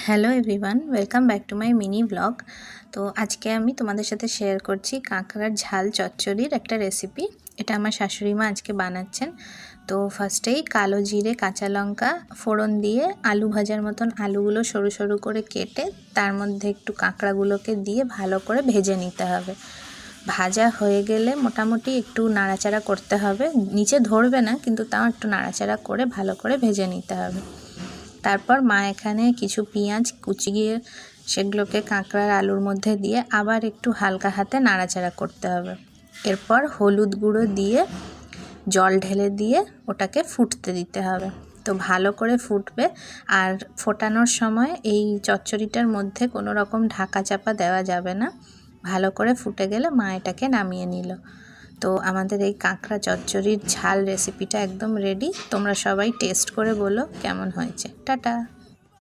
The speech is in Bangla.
Hello everyone, welcome back to my mini blog. তো আজকে আমি তোমাদের সাথে শেয়ার করছি কাঁকড়ার ঝাল চচ্চড়ির একটা রেসিপি। এটা আমার শাশুড়ি মা আজকে বানাচ্ছেন। তো ফার্স্টেই কালো জিরে, কাঁচা লঙ্কা ফোড়ন দিয়ে আলু ভাজার মতন আলুগুলো সরু সরু করে কেটে তার মধ্যে একটু কাঁকড়াগুলোকে দিয়ে ভালো করে ভেজে নিতে হবে। ভাজা হয়ে গেলে মোটামুটি একটু নাড়াচাড়া করতে হবে, নিচে ধরবে না কিন্তু তাও একটু নাড়াচাড়া করে ভালো করে ভেজে নিতে হবে। তারপর মা এখানে কিছু পেঁয়াজ কুচিয়ে সেগুলোকে কাঁকড়ার আলুর মধ্যে দিয়ে আবার একটু হালকা হাতে নাড়াচাড়া করতে হবে। এরপর হলুদ গুঁড়ো দিয়ে জল ঢেলে দিয়ে ওটাকে ফুটতে দিতে হবে। তো ভালো করে ফুটবে, আর ফোটানোর সময় এই চচ্চড়িটার মধ্যে কোনো রকম ঢাকা চাপা দেওয়া যাবে না। ভালো করে ফুটে গেলে মা এটাকে নামিয়ে নিল। তো আমাদের এই কাঁকড়া চচ্চড়ির ঝাল রেসিপিটা একদম রেডি। তোমরা সবাই টেস্ট করে বলো কেমন হয়েছে। টাটা।